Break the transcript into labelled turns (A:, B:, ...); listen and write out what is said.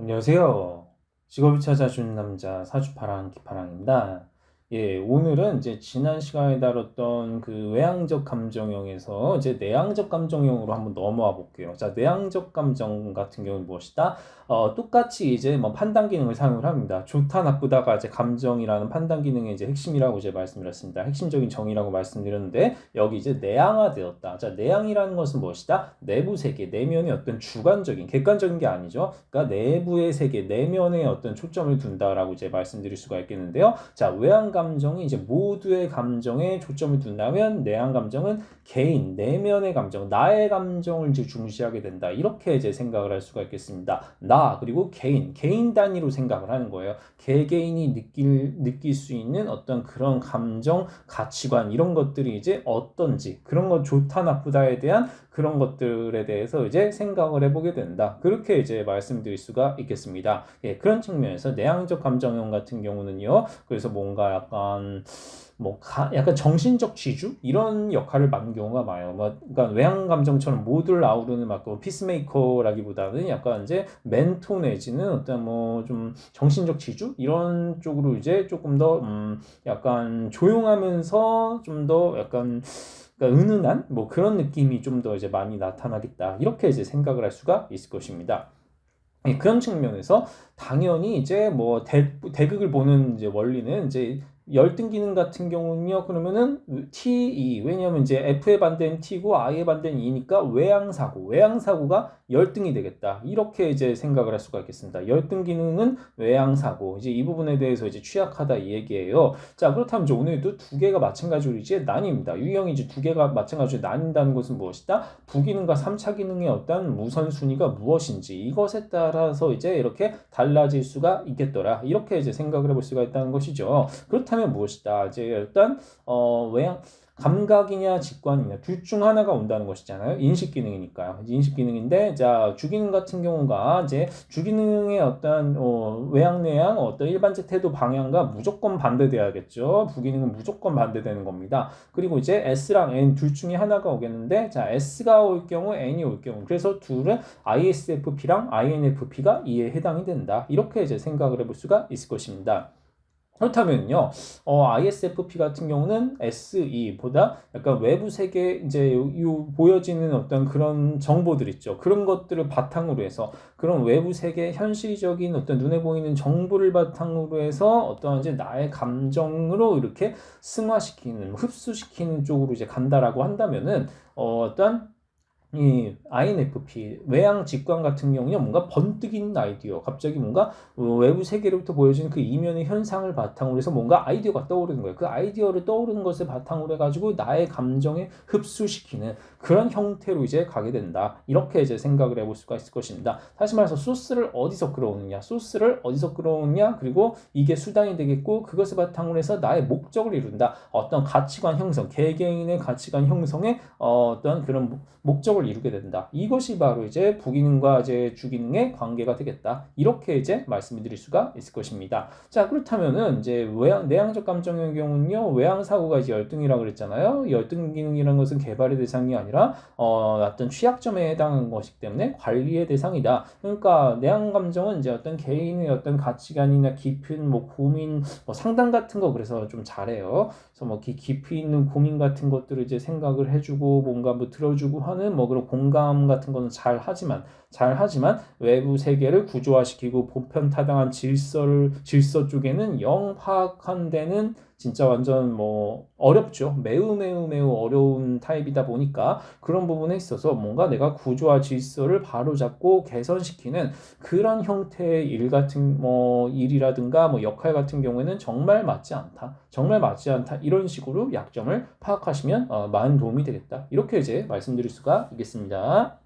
A: 안녕하세요. 직업을 찾아주는 남자 사주파랑 기파랑입니다. 예, 오늘은 이제 지난 시간에 다뤘던 그 외향적 감정형에서 이제 내향적 감정형으로 한번 넘어와 볼게요. 자, 내향적 감정 같은 경우는 무엇이다? 똑같이 이제 뭐 판단 기능을 사용을 합니다. 좋다, 나쁘다가 이제 감정이라는 판단 기능의 이제 핵심이라고 이제 말씀드렸습니다. 핵심적인 정의라고 말씀드렸는데 여기 이제 내향화되었다. 자, 내향이라는 것은 무엇이다? 내부 세계, 내면의 어떤 주관적인, 객관적인 게 아니죠. 그러니까 내부의 세계, 내면에 어떤 초점을 둔다라고 이제 말씀드릴 수가 있겠는데요. 자, 외향 감정이 이제 모두의 감정에 초점을 둔다면 내향 감정은 개인, 내면의 감정, 나의 감정을 이제 중시하게 된다. 이렇게 이제 생각을 할 수가 있겠습니다. 나 그리고 개인 단위로 생각을 하는 거예요. 개개인이 느낄 수 있는 어떤 그런 감정, 가치관 이런 것들이 이제 어떤지 그런 것 좋다 나쁘다에 대한 그런 것들에 대해서 이제 생각을 해보게 된다. 그렇게 이제 말씀드릴 수가 있겠습니다. 예, 그런 측면에서 내향적 감정형 같은 경우는요. 그래서 뭔가 약간 정신적 지주 이런 역할을 맡는 경우가 많아요. 그러니까 외향 감정처럼 모두를 아우르는 막 피스메이커라기보다는 약간 이제 멘토 내지는 어떤 뭐 좀 정신적 지주 이런 쪽으로 이제 조금 더 약간 조용하면서 좀 더 약간 그러니까 은은한 뭐 그런 느낌이 좀 더 이제 많이 나타나겠다. 이렇게 이제 생각을 할 수가 있을 것입니다. 그런 측면에서 당연히 이제 뭐 대극을 보는 이제 원리는 이제 열등 기능 같은 경우는요. 그러면은 T2 왜냐하면 이제 F에 반대는 T고 I에 반대는 E니까 외향사고가 열등이 되겠다. 이렇게 이제 생각을 할 수가 있겠습니다. 열등 기능은 외향사고 이제 이 부분에 대해서 이제 취약하다 이 얘기예요. 자, 그렇다면 이제 오늘도 두 개가 마찬가지로 이제 나뉩니다. 유형이 이제 두 개가 마찬가지로 나뉜다는 것은 무엇이다? 부기능과 3차 기능의 어떤 우선순위가 무엇인지 이것에 따라서 이제 이렇게 달라질 수가 있겠더라. 이렇게 이제 생각을 해볼 수가 있다는 것이죠. 그렇다면 무엇이다? 이제 일단 외향 감각이냐 직관이냐 둘 중 하나가 온다는 것이잖아요. 인식 기능이니까요. 인식 기능인데 자 주기능 같은 경우가 이제 주기능의 어떤 외향 내향 어떤 일반적 태도 방향과 무조건 반대돼야겠죠. 부기능은 무조건 반대되는 겁니다. 그리고 이제 S랑 N 둘 중에 하나가 오겠는데 자 S가 올 경우 N이 올 경우 그래서 둘은 ISFP랑 INFP가 이에 해당이 된다. 이렇게 이제 생각을 해볼 수가 있을 것입니다. 그렇다면요, ISFP 같은 경우는 SE보다 약간 외부 세계 이제 보여지는 어떤 그런 정보들 있죠. 그런 것들을 바탕으로 해서 그런 외부 세계 현실적인 어떤 눈에 보이는 정보를 바탕으로 해서 어떤 이제 나의 감정으로 이렇게 승화시키는, 흡수시키는 쪽으로 이제 간다라고 한다면은 어떤 이 INFP 외향 직관 같은 경우는 뭔가 번뜩이는 아이디어 갑자기 뭔가 외부 세계로부터 보여지는 그 이면의 현상을 바탕으로 해서 뭔가 아이디어가 떠오르는 거예요. 그 아이디어를 떠오르는 것을 바탕으로 해가지고 나의 감정에 흡수시키는 그런 형태로 이제 가게 된다. 이렇게 이제 생각을 해볼 수가 있을 것입니다. 다시 말해서 소스를 어디서 끌어오느냐 그리고 이게 수단이 되겠고 그것을 바탕으로 해서 나의 목적을 이룬다. 어떤 가치관 형성 개개인의 가치관 형성에 어떤 그런 목적을 이루게 된다. 이것이 바로 이제 부기능과 이제 주기능의 관계가 되겠다. 이렇게 이제 말씀드릴 수가 있을 것입니다. 자, 그렇다면은 이제 내향적 감정의 경우는요, 외향 사고가 이제 열등이라고 그랬잖아요. 열등 기능이라는 것은 개발의 대상이 아니라 어떤 취약점에 해당하는 것이기 때문에 관리의 대상이다. 그러니까 내향 감정은 이제 어떤 개인의 어떤 가치관이나 깊은 뭐 고민, 뭐 상담 같은 거 그래서 좀 잘해요. 그래서 뭐 깊이 있는 고민 같은 것들을 이제 생각을 해주고 뭔가 뭐 들어주고 하는 뭐 그런 공감 같은 거는 잘하지만 외부 세계를 구조화시키고 보편타당한 질서 쪽에는 영 파악한 데는 진짜 완전 뭐 어렵죠. 매우 어려운 타입이다 보니까 그런 부분에 있어서 뭔가 내가 구조화 질서를 바로잡고 개선시키는 그런 형태의 일이라든가 뭐 역할 같은 경우에는 정말 맞지 않다. 이런 식으로 약점을 파악하시면 많은 도움이 되겠다. 이렇게 이제 말씀드릴 수가 있겠습니다.